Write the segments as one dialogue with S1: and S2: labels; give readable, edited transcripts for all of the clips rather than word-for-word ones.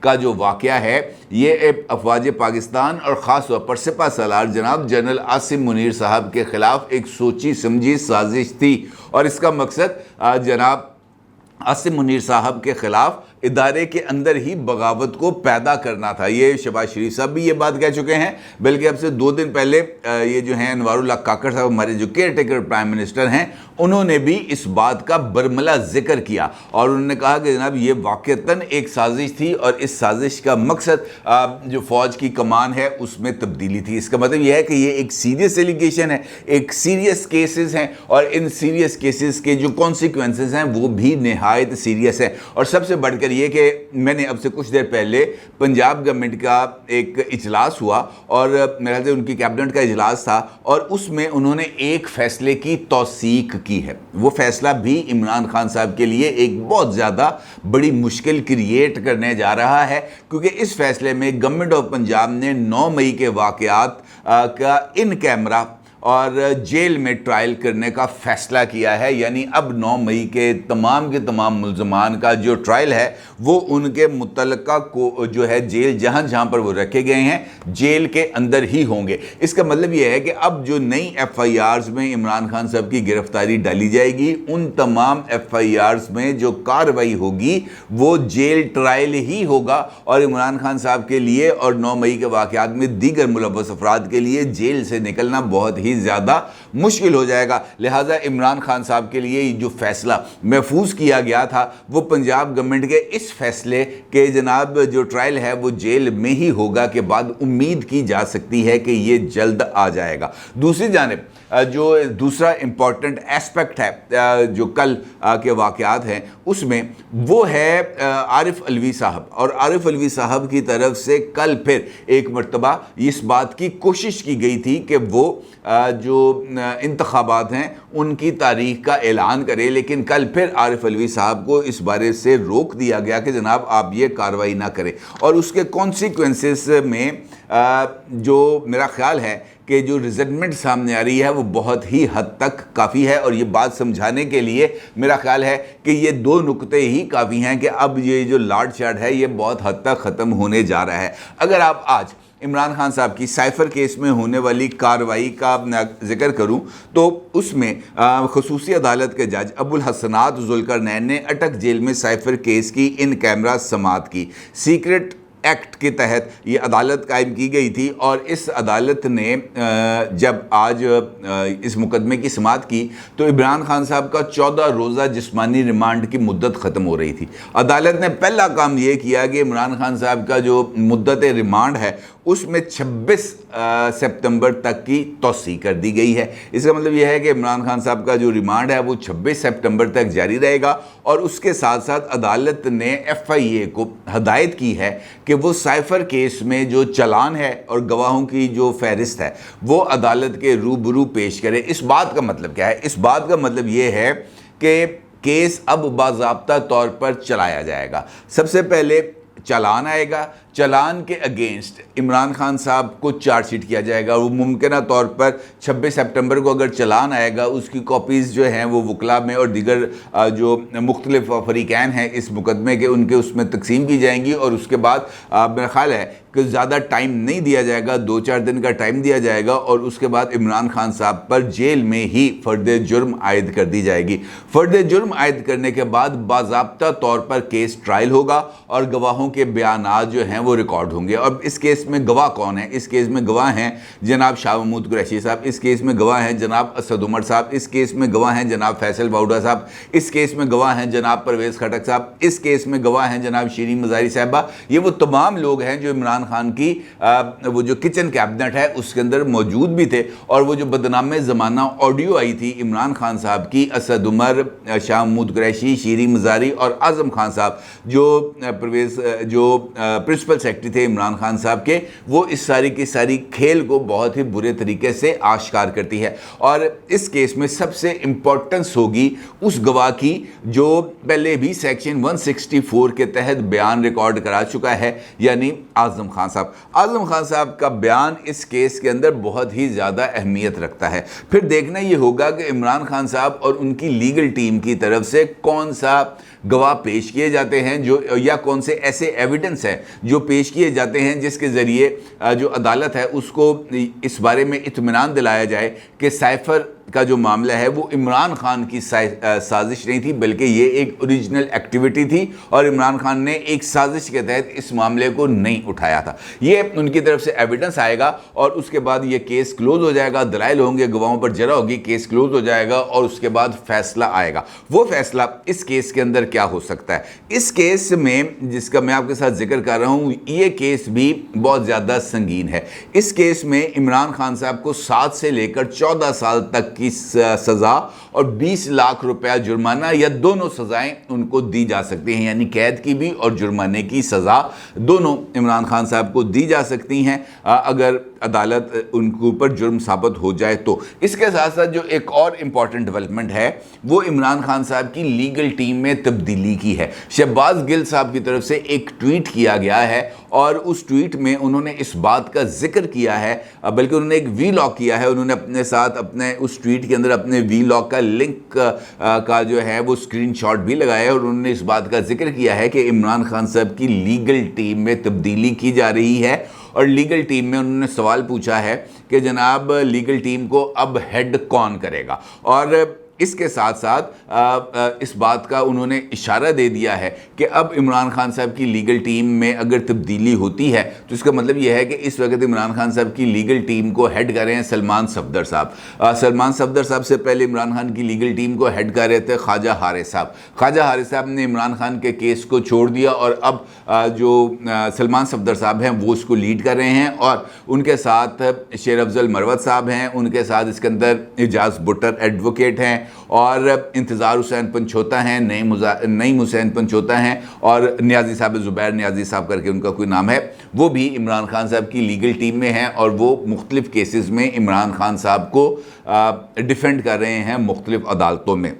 S1: کا جو واقعہ ہے یہ افواج پاکستان اور خاص طور پر سپہ سالار جناب جنرل عاصم منیر صاحب کے خلاف ایک سوچی سمجھی سازش تھی، اور اس کا مقصد جناب عاصم منیر صاحب کے خلاف ادارے کے اندر ہی بغاوت کو پیدا کرنا تھا۔ یہ شہباز شریف صاحب بھی یہ بات کہہ چکے ہیں، بلکہ اب سے 2 دن پہلے یہ جو ہیں انوار اللہ کاکڑ صاحب ہمارے جو کیئر ٹیکر پرائم منسٹر ہیں، انہوں نے بھی اس بات کا برملا ذکر کیا اور انہوں نے کہا کہ جناب یہ واقعتاً ایک سازش تھی اور اس سازش کا مقصد جو فوج کی کمان ہے اس میں تبدیلی تھی۔ اس کا مطلب یہ ہے کہ یہ ایک سیریس ایلیگیشن ہے، ایک سیریس کیسز ہیں، اور ان سیریس کیسز کے جو کانسیکوینسز ہیں وہ بھی نہایت سیریس ہیں۔ اور سب سے بڑھ کر یہ کہ میں نے اب سے کچھ دیر پہلے پنجاب گورنمنٹ کا ایک اجلاس ہوا اور میرے خیال سے ان کی کیبنٹ کا اجلاس تھا، اور اس میں انہوں نے ایک فیصلے کی توثیق کی ہے۔ وہ فیصلہ بھی عمران خان صاحب کے لیے ایک بہت زیادہ بڑی مشکل کریٹ کرنے جا رہا ہے، کیونکہ اس فیصلے میں گورنمنٹ آف پنجاب نے 9 مئی کے واقعات کا ان کیمرہ اور جیل میں ٹرائل کرنے کا فیصلہ کیا ہے۔ یعنی اب 9 مئی کے تمام ملزمان کا جو ٹرائل ہے وہ ان کے متعلقہ کو جو ہے جیل جہاں پر وہ رکھے گئے ہیں جیل کے اندر ہی ہوں گے۔ اس کا مطلب یہ ہے کہ اب جو نئی ایف آئی آرز میں عمران خان صاحب کی گرفتاری ڈالی جائے گی، ان تمام ایف آئی آرز میں جو کارروائی ہوگی وہ جیل ٹرائل ہی ہوگا، اور عمران خان صاحب کے لیے اور 9 مئی کے واقعات میں دیگر ملوث افراد کے لیے جیل سے نکلنا بہت ہی زیادہ مشکل ہو جائے گا۔ لہٰذا عمران خان صاحب کے لیے جو فیصلہ محفوظ کیا گیا تھا وہ پنجاب گورنمنٹ کے اس فیصلے کہ جناب جو ٹرائل ہے وہ جیل میں ہی ہوگا کے بعد امید کی جا سکتی ہے کہ یہ جلد آ جائے گا۔ دوسری جانب جو دوسرا امپورٹنٹ ایسپیکٹ ہے جو کل کے واقعات ہیں اس میں وہ ہے عارف علوی صاحب، اور عارف علوی صاحب کی طرف سے کل پھر ایک مرتبہ اس بات کی کوشش کی گئی تھی کہ وہ جو انتخابات ہیں ان کی تاریخ کا اعلان کرے، لیکن کل پھر عارف علوی صاحب کو اس بارے سے روک دیا گیا کہ جناب آپ یہ کارروائی نہ کریں، اور اس کے کانسیکوینسز میں جو میرا خیال ہے کہ جو ریزنٹمنٹ سامنے آ رہی ہے وہ بہت ہی حد تک کافی ہے، اور یہ بات سمجھانے کے لیے میرا خیال ہے کہ یہ 2 نقطے ہی کافی ہیں کہ اب یہ جو لاڈ چاٹ ہے یہ بہت حد تک ختم ہونے جا رہا ہے۔ اگر آپ آج عمران خان صاحب کی سائفر کیس میں ہونے والی کارروائی کا ذکر کروں تو اس میں خصوصی عدالت کے جج ابو الحسنات ذوالقرنین نے اٹک جیل میں سائفر کیس کی ان کیمرہ سماعت کی۔ سیکرٹ ایکٹ کے تحت یہ عدالت قائم کی گئی تھی، اور اس عدالت نے جب آج اس مقدمے کی سماعت کی تو عمران خان صاحب کا 14 روزہ جسمانی ریمانڈ کی مدت ختم ہو رہی تھی۔ عدالت نے پہلا کام یہ کیا کہ عمران خان صاحب کا جو مدت ریمانڈ ہے اس میں 26 سپتمبر تک کی توسیع کر دی گئی ہے۔ اس کا مطلب یہ ہے کہ عمران خان صاحب کا جو ریمانڈ ہے وہ 26 سپتمبر تک جاری رہے گا، اور اس کے ساتھ ساتھ عدالت نے ایف آئی اے کو ہدایت کی ہے کہ وہ سائفر کیس میں جو چلان ہے اور گواہوں کی جو فہرست ہے وہ عدالت کے روبرو پیش کرے۔ اس بات کا مطلب کیا ہے؟ اس بات کا مطلب یہ ہے کہ کیس اب باضابطہ طور پر چلایا جائے گا۔ سب سے پہلے چلان آئے گا، چلان کے اگینسٹ عمران خان صاحب کو چارج شیٹ کیا جائے گا۔ وہ ممکنہ طور پر 26 سپٹمبر کو اگر چلان آئے گا اس کی کاپیز جو ہیں وہ وکلا میں اور دیگر جو مختلف فریقین ہیں اس مقدمے کے ان کے اس میں تقسیم کی جائیں گی، اور اس کے بعد میرا خیال ہے کہ زیادہ ٹائم نہیں دیا جائے گا، 2-4 دن کا ٹائم دیا جائے گا، اور اس کے بعد عمران خان صاحب پر جیل میں ہی فرد جرم عائد کر دی جائے گی۔ فرد جرم عائد کرنے کے بعد باضابطہ طور پر کیس ٹرائل ہوگا اور گواہوں کے بیانات جو ہیں وہ ریکارڈ ہوں گے۔ اور اس کیس میں گواہ کون ہیں؟ اس کیس میں گواہ ہیں جناب شاہ محمود قریشی صاحب، اس کیس میں گواہ ہیں جناب اسد عمر صاحب، اس کیس میں گواہ ہیں جناب فیصل باؤڈا صاحب، اس کیس میں گواہ ہیں جناب پرویز خٹک صاحب، اس کیس میں گواہ ہیں جناب شیرین مزاری صاحبہ۔ یہ وہ تمام لوگ ہیں جو عمران خان کی وہ جو کچن کیبنٹ ہے اس کے اندر موجود بھی تھے، اور وہ جو بدنام زمانہ آڈیو آئی تھی عمران خان صاحب کی، اسد عمر، شاہ محمود قریشی، شیرین مزاری اور اعظم خان صاحب جو پرنسپل سیکرٹری تھے عمران خان صاحب کے، وہ اس ساری کی ساری کھیل کو بہت ہی برے طریقے سے آشکار کرتی ہے۔ اور اس کیس میں سب سے امپورٹنس ہوگی اس گواہ کی جو پہلے بھی سیکشن 164 کے تحت بیان ریکارڈ کرا چکا ہے، یعنی اعظم خان صاحب۔ اعظم خان صاحب کا بیان اس کیس کے اندر بہت ہی زیادہ اہمیت رکھتا ہے۔ پھر دیکھنا یہ ہوگا کہ عمران خان صاحب اور ان کی لیگل ٹیم کی طرف سے کون سا گواہ پیش کیے جاتے ہیں جو یا کون سے ایسے ایویڈنس ہیں جو پیش کیے جاتے ہیں جس کے ذریعے جو عدالت ہے اس کو اس بارے میں اطمینان دلایا جائے کہ سائفر کا جو معاملہ ہے وہ عمران خان کی سازش نہیں تھی بلکہ یہ ایک اوریجنل ایکٹیویٹی تھی اور عمران خان نے ایک سازش کے تحت اس معاملے کو نہیں اٹھایا تھا. یہ ان کی طرف سے ایویڈنس آئے گا اور اس کے بعد یہ کیس کلوز ہو جائے گا, دلائل ہوں گے, گواہوں پر جرح ہوگی, کیس کلوز ہو جائے گا اور اس کے بعد فیصلہ آئے گا. وہ فیصلہ اس کیس کے اندر کیا ہو سکتا ہے؟ اس کیس میں جس کا میں آپ کے ساتھ ذکر کر رہا ہوں یہ کیس بھی بہت زیادہ سنگین ہے. اس کیس میں عمران خان صاحب کو 7 سے لے کر 14 سال تک کی سزا اور 20 لاکھ روپیہ جرمانہ یا دونوں سزائیں ان کو دی جا سکتی ہیں, یعنی قید کی بھی اور جرمانے کی سزا دونوں عمران خان صاحب کو دی جا سکتی ہیں اگر عدالت ان کے اوپر جرم ثابت ہو جائے تو. اس کے ساتھ ساتھ جو ایک اور امپورٹنٹ ڈیولپمنٹ ہے وہ عمران خان صاحب کی لیگل ٹیم میں تبدیلی کی ہے. شہباز گل صاحب کی طرف سے ایک ٹویٹ کیا گیا ہے اور اس ٹویٹ میں انہوں نے اس بات کا ذکر کیا ہے, بلکہ انہوں نے ایک وی لاگ کیا ہے. انہوں نے اپنے ساتھ اپنے اس ٹویٹ کے اندر اپنے وی لاگ کا لنک کا جو ہے وہ اسکرین شاٹ بھی لگایا ہے اور انہوں نے اس بات کا ذکر کیا ہے کہ عمران خان صاحب کی لیگل ٹیم میں تبدیلی کی جا رہی ہے. اور لیگل ٹیم میں انہوں نے سوال پوچھا ہے کہ جناب لیگل ٹیم کو اب ہیڈ کون کرے گا, اور اس کے ساتھ ساتھ اس بات کا انہوں نے اشارہ دے دیا ہے کہ اب عمران خان صاحب کی لیگل ٹیم میں اگر تبدیلی ہوتی ہے تو اس کا مطلب یہ ہے کہ اس وقت عمران خان صاحب کی لیگل ٹیم کو ہیڈ کر رہے ہیں سلمان صفدر صاحب. سلمان صفدر صاحب سے پہلے عمران خان کی لیگل ٹیم کو ہیڈ کر رہے تھے خواجہ حارث صاحب. خواجہ حارث صاحب نے عمران خان کے کیس کو چھوڑ دیا اور اب جو سلمان صفدر صاحب ہیں وہ اس کو لیڈ کر رہے ہیں اور ان کے ساتھ شیر افضل مروت صاحب ہیں, ان کے ساتھ اسکندر اعجاز بٹر ایڈوکیٹ ہیں اور انتظار حسین پنچھوتا ہیں, نعیم حسین پنچھوتا ہیں اور نیازی صاحب, زبیر نیازی صاحب کر کے ان کا کوئی نام ہے, وہ بھی عمران خان صاحب کی لیگل ٹیم میں ہیں اور وہ مختلف کیسز میں عمران خان صاحب کو ڈیفینڈ کر رہے ہیں مختلف عدالتوں میں.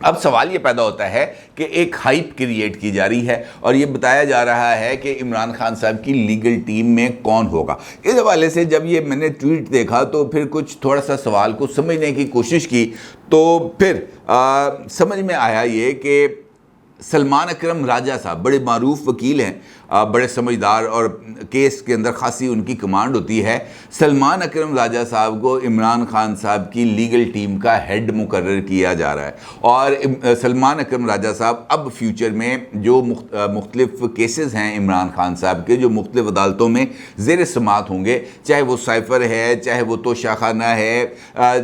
S1: اب سوال یہ پیدا ہوتا ہے کہ ایک ہائپ کریٹ کی جا رہی ہے اور یہ بتایا جا رہا ہے کہ عمران خان صاحب کی لیگل ٹیم میں کون ہوگا. اس حوالے سے جب یہ میں نے ٹویٹ دیکھا تو پھر کچھ تھوڑا سا سوال کو سمجھنے کی کوشش کی تو پھر سمجھ میں آیا یہ کہ سلمان اکرم راجہ صاحب بڑے معروف وکیل ہیں, بڑے سمجھدار اور کیس کے اندر خاصی ان کی کمانڈ ہوتی ہے. سلمان اکرم راجہ صاحب کو عمران خان صاحب کی لیگل ٹیم کا ہیڈ مقرر کیا جا رہا ہے اور سلمان اکرم راجہ صاحب اب فیوچر میں جو مختلف کیسز ہیں عمران خان صاحب کے جو مختلف عدالتوں میں زیر سماعت ہوں گے, چاہے وہ سائفر ہے, چاہے وہ توشہ خانہ ہے,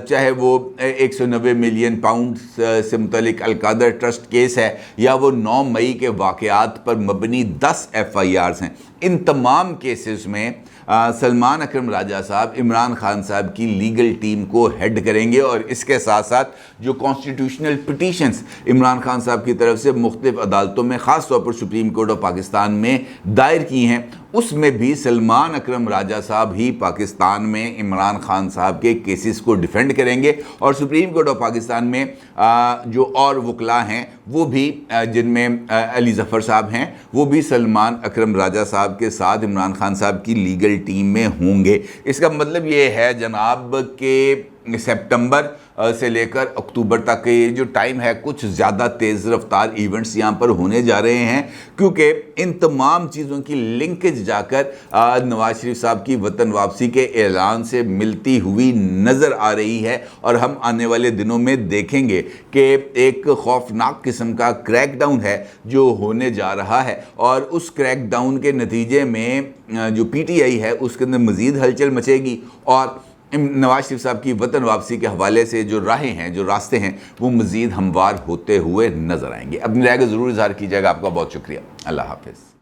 S1: چاہے وہ 190 ملین پاؤنڈ سے متعلق القادر ٹرسٹ کیس ہے یا وہ 9 مئی کے واقعات پر مبنی 10 FIRs ہیں, ان تمام کیسز میں سلمان اکرم راجہ صاحب عمران خان صاحب کی لیگل ٹیم کو ہیڈ کریں گے. اور اس کے ساتھ ساتھ جو کانسٹیٹیوشنل پٹیشنز عمران خان صاحب کی طرف سے مختلف عدالتوں میں خاص طور پر سپریم کورٹ آف پاکستان میں دائر کی ہیں, اس میں بھی سلمان اکرم راجہ صاحب ہی پاکستان میں عمران خان صاحب کے کیسز کو ڈیفینڈ کریں گے. اور سپریم کورٹ آف پاکستان میں جو اور وکلاء ہیں وہ بھی, جن میں علی ظفر صاحب ہیں, وہ بھی سلمان اکرم راجہ صاحب کے ساتھ عمران خان صاحب کی لیگل ٹیم میں ہوں گے. اس کا مطلب یہ ہے جناب کہ سپٹمبر سے لے کر اکتوبر تک کے یہ جو ٹائم ہے کچھ زیادہ تیز رفتار ایونٹس یہاں پر ہونے جا رہے ہیں, کیونکہ ان تمام چیزوں کی لنکج جا کر نواز شریف صاحب کی وطن واپسی کے اعلان سے ملتی ہوئی نظر آ رہی ہے. اور ہم آنے والے دنوں میں دیکھیں گے کہ ایک خوفناک قسم کا کریک ڈاؤن ہے جو ہونے جا رہا ہے اور اس کریک ڈاؤن کے نتیجے میں جو PTI ہے اس کے اندر مزید ہلچل مچے گی اور نواز شریف صاحب کی وطن واپسی کے حوالے سے جو راہیں ہیں, جو راستے ہیں, وہ مزید ہموار ہوتے ہوئے نظر آئیں گے. اپنی رائے کا ضرور اظہار کیجیے گا. آپ کا بہت شکریہ. اللہ حافظ.